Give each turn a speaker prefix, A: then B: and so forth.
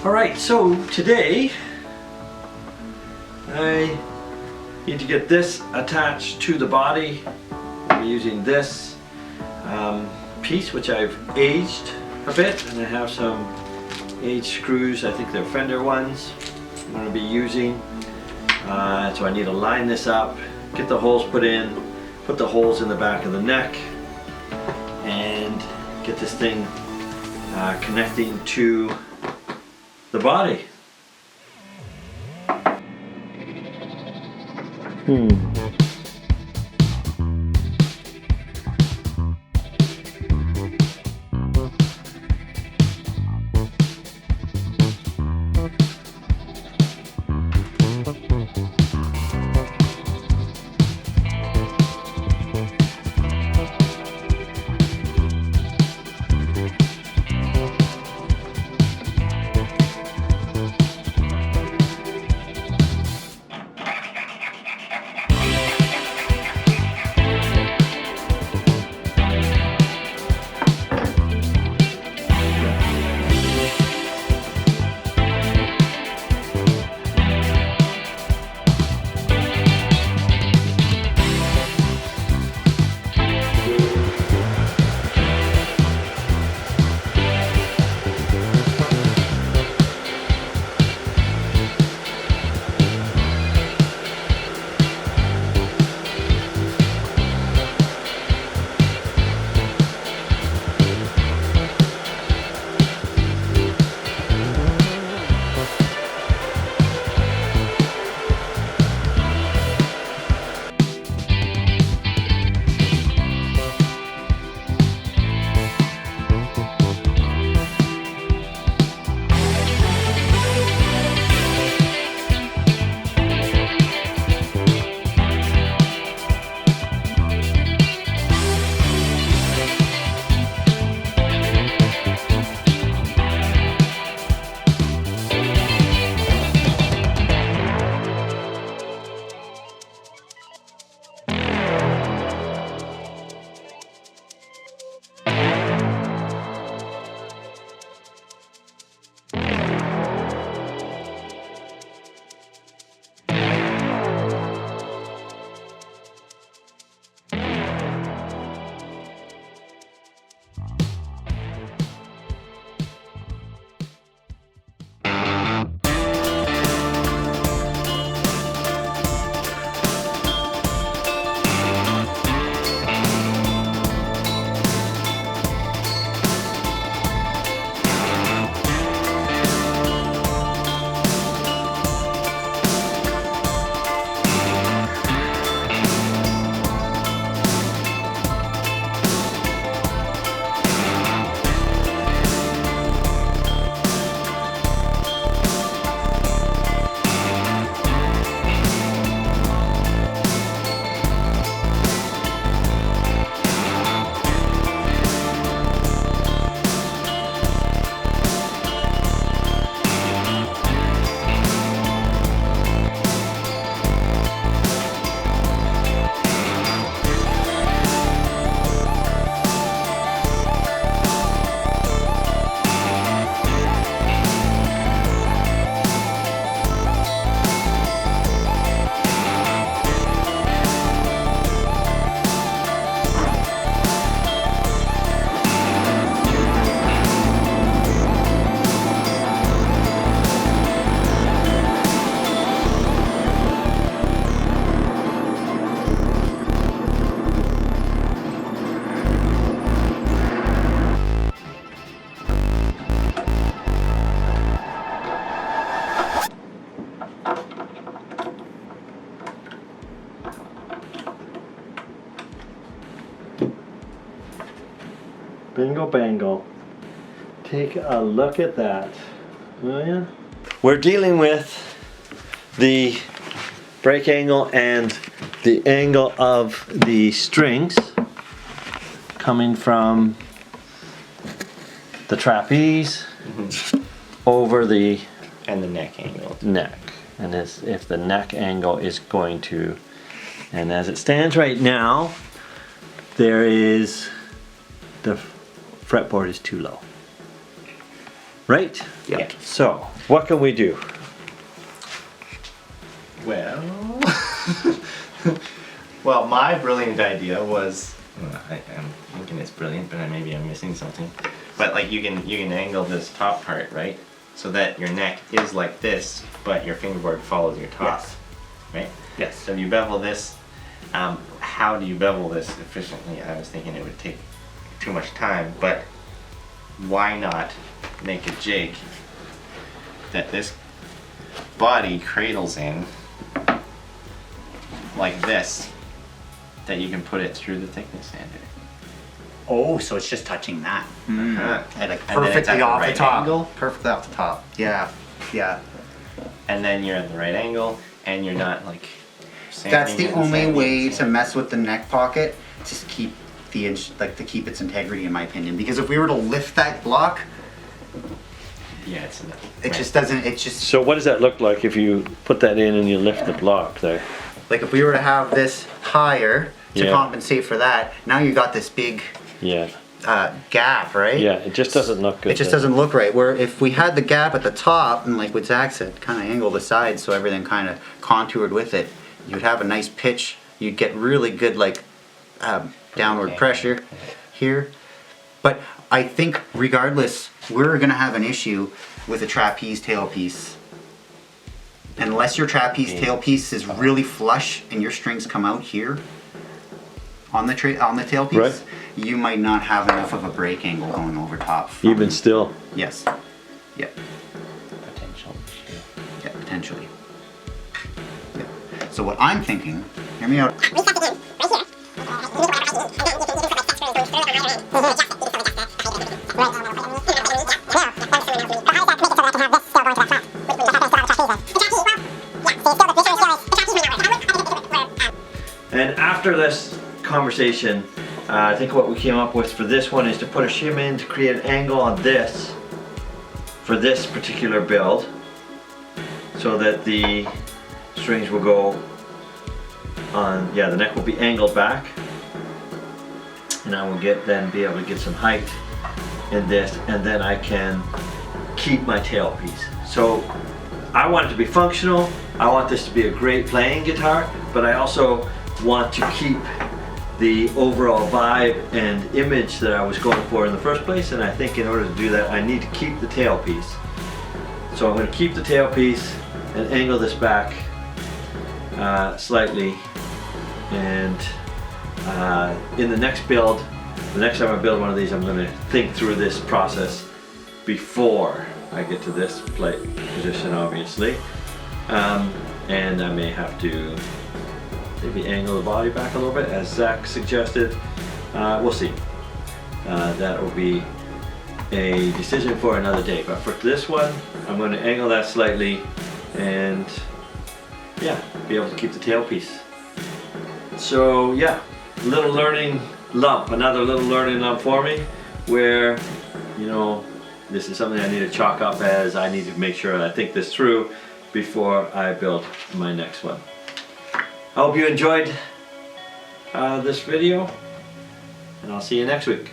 A: Alright, so today I need to get this attached to the body. I'll be using this piece which I've aged a bit, and I have some aged screws. I think they're Fender ones I'm going to be using. So I need to line this up, get the holes put in, put the holes in the back of the neck, and get this thing connecting to the body. Bingo bango. Take a look at that. Oh yeah. We're dealing with the break angle and the angle of the strings coming from the trapeze over the
B: and the neck angle.
A: Neck. And if the neck angle is going to, and as it stands right now, there is the fretboard is too low. Right?
B: Yeah.
A: So, what can we do?
B: Well, well, my brilliant idea was, I'm thinking it's brilliant, but maybe I'm missing something. But like you can angle this top part, right? So that your neck is like this, but your fingerboard follows your top,
C: Yes.
B: right?
C: Yes.
B: So you bevel this. How do you bevel this efficiently? I was thinking it would take too much time, but why not make a jig that this body cradles in like this, that you can put it through the thickness sander.
C: Oh, so it's just touching that.
B: Uh-huh.
C: And like
B: And then it's at
C: perfectly
B: the
C: off the
B: right
C: top.
B: angle.
C: Perfectly off the top. Yeah. Yeah.
B: And then you're at the right angle, and you're not like
C: That's
B: sanding
C: the
B: it and
C: only
B: sanding
C: way
B: and
C: to
B: sanding.
C: mess with the neck pocket. Just keep the inch, like to keep its integrity, in my opinion. Because if we were to lift that block,
B: Yeah, it's enough.
C: it
B: Right.
C: just doesn't. It just
A: So what does that look like if you put that in and you lift the block there?
C: like if we were to have this higher to
A: Yeah.
C: compensate for that. Now you got this big
A: Yeah.
C: gap, right?
A: Yeah, it just doesn't look good.
C: It just
A: does
C: doesn't look right. Where if we had the gap at the top and like what Zach said, kind of angle the sides so everything kind of contoured with it, you'd have a nice pitch. You'd get really good like downward
B: Okay.
C: pressure here. But I think regardless, we're gonna have an issue with a trapeze tailpiece. Unless your trapeze tailpiece is really flush and your strings come out here on the tailpiece,
A: Right.
C: you might not have enough of a break angle going over top.
A: Even still.
C: Yes. Yeah.
B: Potential issue.
C: Yeah, potentially. Yeah. So what I'm thinking, hear me out.
A: And after this conversation, I think what we came up with for this one is to put a shim in to create an angle on this for this particular build so that the strings will go on, yeah, the neck will be angled back, and I will then be able to get some height in this, and then I can keep my tailpiece. So I want it to be functional. I want this to be a great playing guitar, but I also want to keep the overall vibe and image that I was going for in the first place, and I think in order to do that I need to keep the tailpiece. So I'm going to keep the tailpiece and angle this back slightly, and in the next build, the next time I build one of these, I'm going to think through this process before I get to this play position, obviously, and I may have to maybe angle the body back a little bit, as Zach suggested. We'll see. That will be a decision for another day. But for this one, I'm going to angle that slightly and, yeah, be able to keep the tailpiece. So yeah, little learning lump, another little learning lump for me, where, you know, this is something I need to chalk up as I need to make sure I think this through before I build my next one. I hope you enjoyed this video, and I'll see you next week.